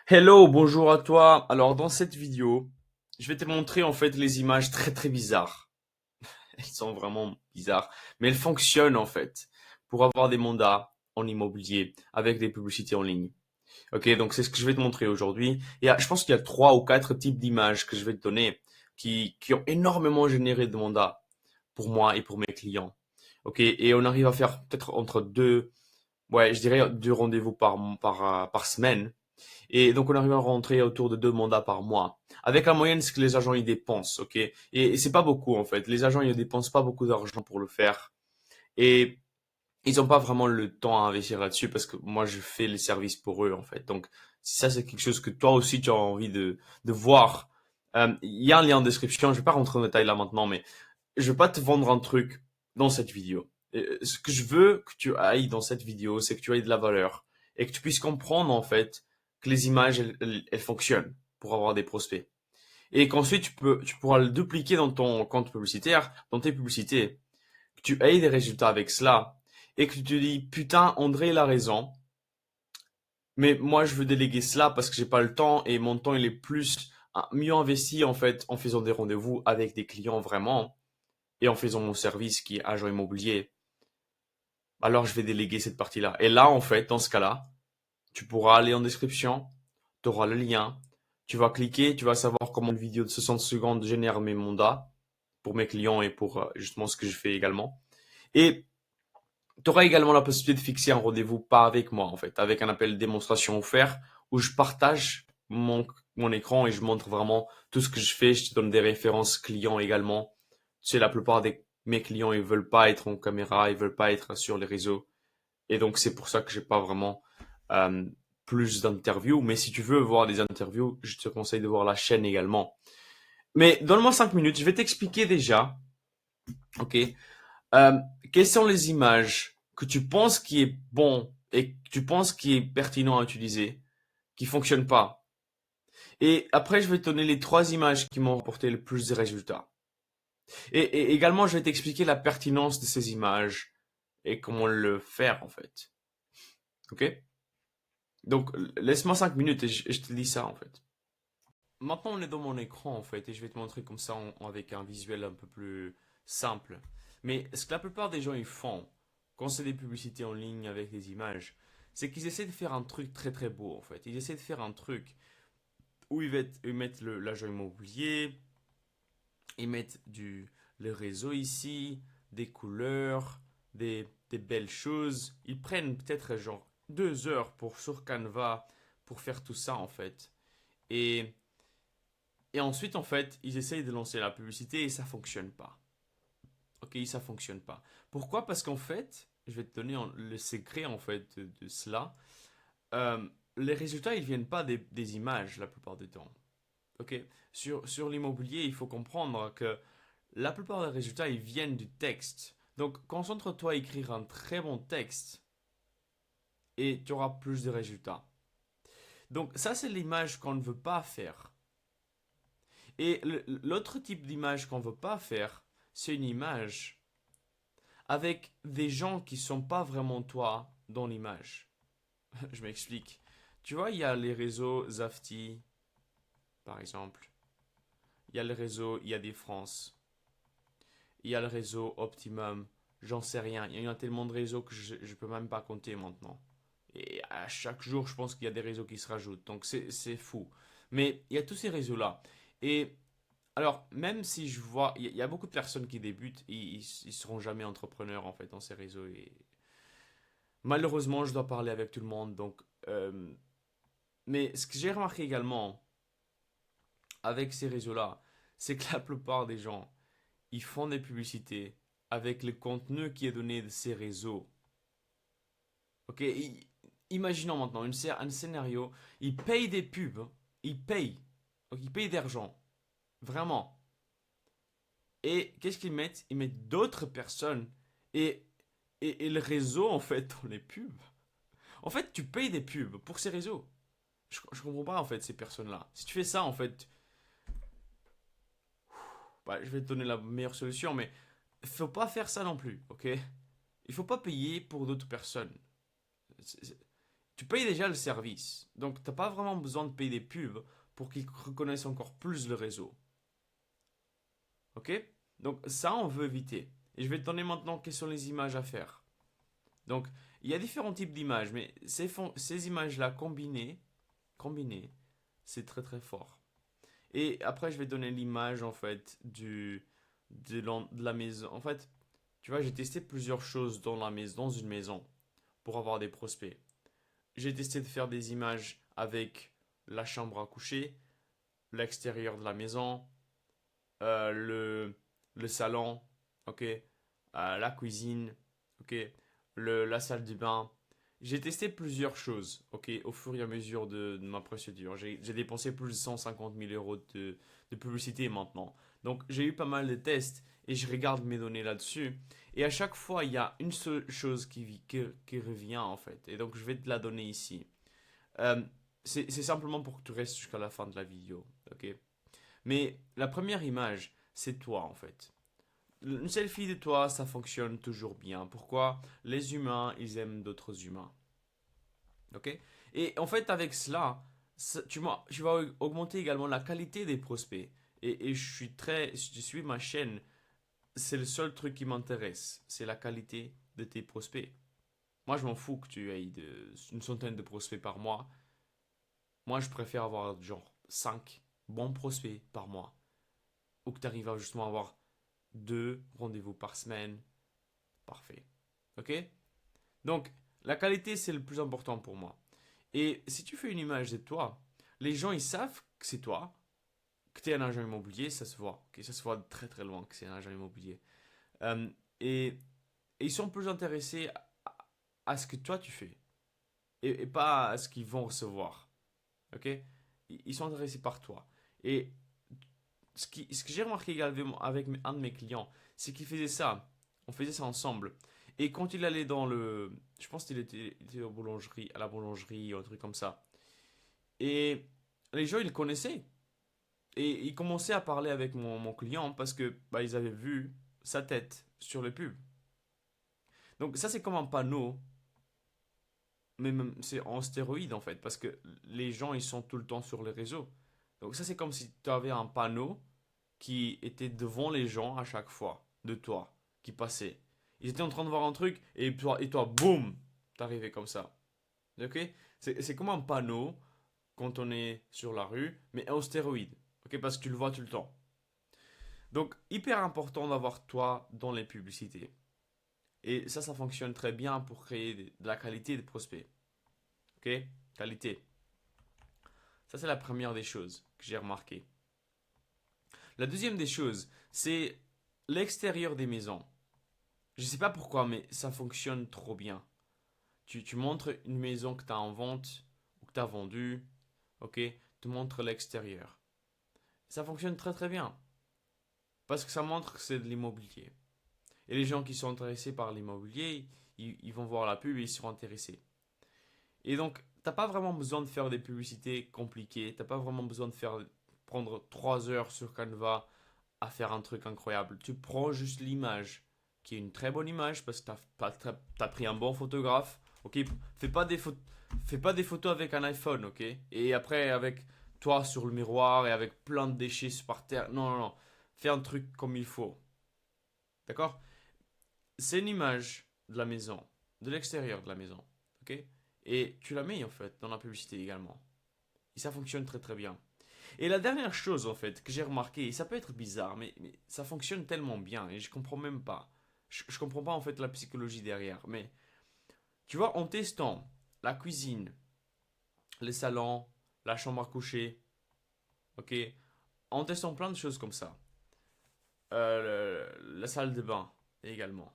Hello, bonjour à toi. Alors dans cette vidéo, je vais te montrer en fait les images très très bizarres. Elles sont vraiment bizarres, mais elles fonctionnent en fait pour avoir des mandats en immobilier avec des publicités en ligne. Ok, donc c'est ce que je vais te montrer aujourd'hui. Je pense qu'il y a trois ou quatre types d'images que je vais te donner qui ont énormément généré de mandats pour moi et pour mes clients. Ok, et on arrive à faire peut-être entre deux, ouais, je dirais deux rendez-vous par semaine. Et donc, on arrive à rentrer autour de deux mandats par mois. Avec la moyenne, ce que les agents y dépensent, ok? Et c'est pas beaucoup, en fait. Les agents, ils ne dépensent pas beaucoup d'argent pour le faire. Et ils n'ont pas vraiment le temps à investir là-dessus parce que moi, je fais les services pour eux, en fait. Donc, si ça, c'est quelque chose que toi aussi, tu as envie de voir. Il y a un lien en description. Je vais pas rentrer en détail là maintenant, mais je vais pas te vendre un truc dans cette vidéo. Ce que je veux que tu ailles dans cette vidéo, c'est que tu aies de la valeur et que tu puisses comprendre en fait que les images elles fonctionnent pour avoir des prospects et qu'ensuite tu pourras le dupliquer dans ton compte publicitaire, dans tes publicités, que tu aies des résultats avec cela et que tu te dis putain André il a raison, mais moi je veux déléguer cela parce que j'ai pas le temps et mon temps il est plus mieux investi en fait en faisant des rendez-vous avec des clients vraiment et en faisant mon service qui est agent immobilier, alors je vais déléguer cette partie-là. Et là, en fait, dans ce cas-là, tu pourras aller en description, tu auras le lien, tu vas cliquer, tu vas savoir comment une vidéo de 60 secondes génère mes mandats pour mes clients et pour justement ce que je fais également. Et tu auras également la possibilité de fixer un rendez-vous, pas avec moi en fait, avec un appel démonstration offert où je partage mon écran et je montre vraiment tout ce que je fais. Je te donne des références clients également. Tu sais, la plupart de mes clients, ils veulent pas être en caméra, ils veulent pas être sur les réseaux. Et donc, c'est pour ça que j'ai pas vraiment euh, plus d'interviews. Mais si tu veux voir des interviews, je te conseille de voir la chaîne également. Mais donne-moi 5 minutes, je vais t'expliquer déjà, ok, euh, quelles sont les images que tu penses qui est bon et que tu penses qui est pertinent à utiliser, qui fonctionnent pas. Et après, je vais te donner les trois images qui m'ont rapporté le plus de résultats. Et également, je vais t'expliquer la pertinence de ces images et comment le faire en fait. Ok? Donc, laisse-moi 5 minutes et je te dis ça en fait. Maintenant, on est dans mon écran en fait et je vais te montrer comme ça avec un visuel un peu plus simple. Mais ce que la plupart des gens ils font quand c'est des publicités en ligne avec des images, c'est qu'ils essaient de faire un truc très très beau en fait. Ils essaient de faire un truc où ils mettent l'agent immobilier, ils mettent le réseau ici, des couleurs, des belles choses. Ils prennent peut-être genre 2 heures pour sur Canva pour faire tout ça en fait. Et Et ensuite, en fait, ils essayent de lancer la publicité et ça fonctionne pas. Ok, ça fonctionne pas. Pourquoi? Parce qu'en fait, je vais te donner le secret en fait de cela. Euh, les résultats, ils viennent pas des images la plupart du temps. Ok, sur l'immobilier, il faut comprendre que la plupart des résultats, ils viennent du texte. Donc, concentre-toi à écrire un très bon texte et tu auras plus de résultats. Donc, ça, c'est l'image qu'on ne veut pas faire. Et l'autre type d'image qu'on veut pas faire, c'est une image avec des gens qui sont pas vraiment toi dans l'image. Je m'explique. Tu vois, il y a les réseaux Zafty, par exemple. Il y a le réseau Il y a des France. Il y a le réseau Optimum. J'en sais rien. Il y a tellement de réseaux que je ne peux même pas compter maintenant. Et à chaque jour, je pense qu'il y a des réseaux qui se rajoutent. Donc c'est fou. Mais il y a tous ces réseaux-là. Et alors, même si je vois, il y a beaucoup de personnes qui débutent, ils seront jamais entrepreneurs en fait dans ces réseaux. Et malheureusement, je dois parler avec tout le monde. Donc, mais ce que j'ai remarqué également avec ces réseaux-là, c'est que la plupart des gens, ils font des publicités avec le contenu qui est donné de ces réseaux. Ok, imaginons maintenant un scénario, ils payent des pubs, ils payent, donc ils payent d'argent, vraiment. Et qu'est-ce qu'ils mettent? Ils mettent d'autres personnes et, et le réseau, en fait, dans les pubs. En fait, tu payes des pubs pour ces réseaux. Je comprends pas, en fait, ces personnes-là. Si tu fais ça, en fait, bah, je vais te donner la meilleure solution, mais faut pas faire ça non plus, ok? Il faut pas payer pour d'autres personnes. tu payes déjà le service. Donc, tu n'as pas vraiment besoin de payer des pubs pour qu'ils reconnaissent encore plus le réseau. Ok? Donc, ça, on veut éviter. Et je vais te donner maintenant quelles sont les images à faire. Donc, il y a différents types d'images, mais ces images-là combinées, c'est très très fort. Et après, je vais donner l'image en fait de la maison. En fait, tu vois, j'ai testé plusieurs choses dans une maison pour avoir des prospects. J'ai testé de faire des images avec la chambre à coucher, l'extérieur de la maison, euh, le, le salon, ok, la cuisine, ok, la salle de bain. J'ai testé plusieurs choses, ok, au fur et à mesure de ma procédure. J'ai dépensé plus de 150 000 euros de publicité maintenant. Donc j'ai eu pas mal de tests et je regarde mes données là-dessus. Et à chaque fois, il y a une seule chose qui revient en fait. Et donc je vais te la donner ici. Euh, c'est simplement pour que tu restes jusqu'à la fin de la vidéo, ok? Mais la première image, c'est toi en fait. Une selfie de toi, ça fonctionne toujours bien. Pourquoi? Les humains, ils aiment d'autres humains. Ok? Et en fait, avec cela, tu vas augmenter également la qualité des prospects. Et je suis ma chaîne, c'est le seul truc qui m'intéresse, c'est la qualité de tes prospects. Moi, je m'en fous que tu aies une centaine de prospects par mois. Moi, je préfère avoir genre 5 bons prospects par mois. Ou que tu arrives à justement avoir 2 rendez-vous par semaine. Parfait. Ok? Donc, la qualité, c'est le plus important pour moi. Et si tu fais une image de toi, les gens, ils savent que c'est toi, que tu es un agent immobilier, ça se voit. Ok, ça se voit de très très loin que c'est un agent immobilier. Euh, et, et ils sont plus intéressés à ce que toi tu fais et pas à ce qu'ils vont recevoir. Ok? Ils sont intéressés par toi. Et ce que j'ai remarqué également avec un de mes clients, c'est qu'il faisait ça. On faisait ça ensemble. Et quand il allait dans le... Je pense il était à la boulangerie ou un truc comme ça. Et les gens, ils le connaissaient. Et ils commençaient à parler avec mon client parce que bah, ils avaient vu sa tête sur le pub. Donc ça, c'est comme un panneau, mais c'est en stéroïde en fait, parce que les gens, ils sont tout le temps sur les réseaux. Donc ça, c'est comme si tu avais un panneau qui était devant les gens à chaque fois, de toi, qui passait. Ils étaient en train de voir un truc, et toi boum, t'arrivais comme ça. Ok? C'est comme un panneau quand on est sur la rue, mais en stéroïde. Ok? Parce que tu le vois tout le temps. Donc, hyper important d'avoir toi dans les publicités. Et ça fonctionne très bien pour créer de la qualité de prospects. Ok? Qualité. Ça, c'est la première des choses que j'ai remarqué. La deuxième des choses, c'est l'extérieur des maisons. Je ne sais pas pourquoi, mais ça fonctionne trop bien. Tu montres une maison que tu as en vente ou que tu as vendue, ok? Tu montres l'extérieur. Ça fonctionne très très bien parce que ça montre que c'est de l'immobilier. Et les gens qui sont intéressés par l'immobilier, ils vont voir la pub et ils seront intéressés. Et donc, t'as pas vraiment besoin de faire des publicités compliquées. T'as pas vraiment besoin de prendre 3 heures sur Canva à faire un truc incroyable. Tu prends juste l'image, qui est une très bonne image parce que t'as pris un bon photographe. Ok, fais pas des photos avec un iPhone, ok. Et après avec toi sur le miroir et avec plein de déchets par terre. Non, non, non. Fais un truc comme il faut. D'accord? C'est une image de la maison, de l'extérieur de la maison, ok? Et tu la mets en fait dans la publicité également. Et ça fonctionne très très bien. Et la dernière chose en fait que j'ai remarqué, et ça peut être bizarre, mais ça fonctionne tellement bien et je comprends même pas. Je comprends pas en fait la psychologie derrière. Mais tu vois, en testant la cuisine, les salons, la chambre à coucher, ok? En testant plein de choses comme ça, la salle de bain également.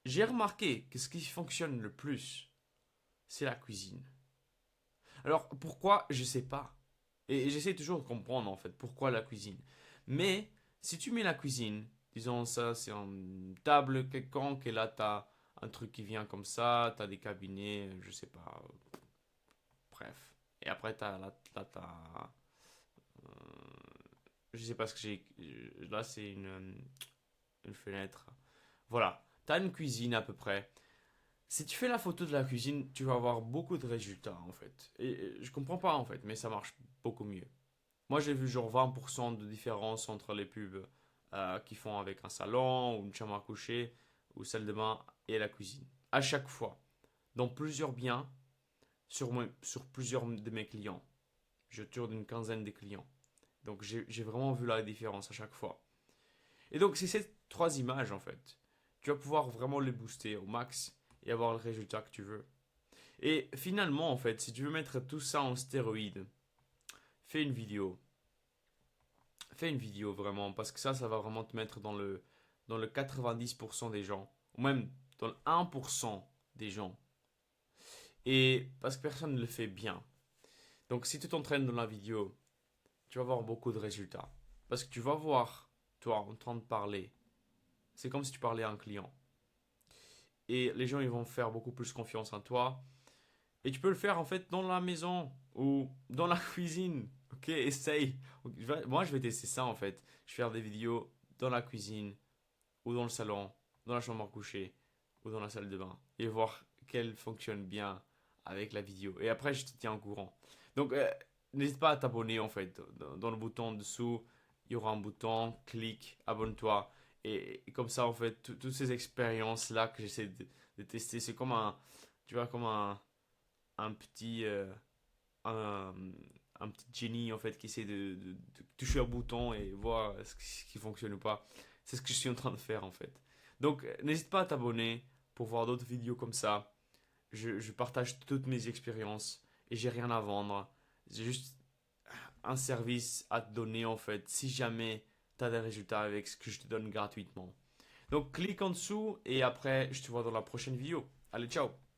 J'ai remarqué que ce qui fonctionne le plus, c'est la cuisine. Alors pourquoi? Je sais pas. Et j'essaie toujours de comprendre en fait pourquoi la cuisine. Mais si tu mets la cuisine, disons ça, c'est une table quelconque et là t'as un truc qui vient comme ça, t'as des cabinets, je sais pas, bref. Et après t'as, je sais pas ce que j'ai, là c'est une fenêtre. Voilà, t'as une cuisine à peu près. Si tu fais la photo de la cuisine, tu vas avoir beaucoup de résultats en fait. Et je comprends pas en fait, mais ça marche beaucoup mieux. Moi, j'ai vu genre 20% de différence entre les pubs qu'ils font avec un salon ou une chambre à coucher ou salle de bain et la cuisine. À chaque fois. Dans plusieurs biens, sur plusieurs de mes clients. Je tourne une quinzaine de clients. Donc j'ai vraiment vu la différence à chaque fois. Et donc c'est ces trois images en fait. Tu vas pouvoir vraiment les booster au max et avoir le résultat que tu veux. Et finalement en fait, si tu veux mettre tout ça en stéroïde, fais une vidéo. Fais une vidéo vraiment, parce que ça va vraiment te mettre dans le 90% des gens, ou même dans le 1% des gens. Et parce que personne ne le fait bien. Donc si tu t'entraînes dans la vidéo, tu vas avoir beaucoup de résultats. Parce que tu vas voir, toi, en train de parler. C'est comme si tu parlais à un client. Et les gens, ils vont faire beaucoup plus confiance en toi. Et tu peux le faire en fait dans la maison ou dans la cuisine. Ok, essaye. Moi, je vais tester ça en fait. Je vais faire des vidéos dans la cuisine ou dans le salon, dans la chambre à coucher ou dans la salle de bain et voir quelle fonctionne bien avec la vidéo. Et après, je te tiens au courant. Donc, n'hésite pas à t'abonner en fait. Dans le bouton dessous, il y aura un bouton, clique, abonne-toi. Et comme ça, en fait, toutes ces expériences-là que j'essaie de tester, c'est comme tu vois, comme un petit, un, un petit génie en fait qui essaie de toucher un bouton et voir ce qui fonctionne ou pas. C'est ce que je suis en train de faire en fait. Donc n'hésite pas à t'abonner pour voir d'autres vidéos comme ça. Je partage toutes mes expériences et j'ai rien à vendre. J'ai juste un service à te donner en fait si jamais tu as des résultats avec ce que je te donne gratuitement. Donc clique en dessous et après je te vois dans la prochaine vidéo. Allez, ciao!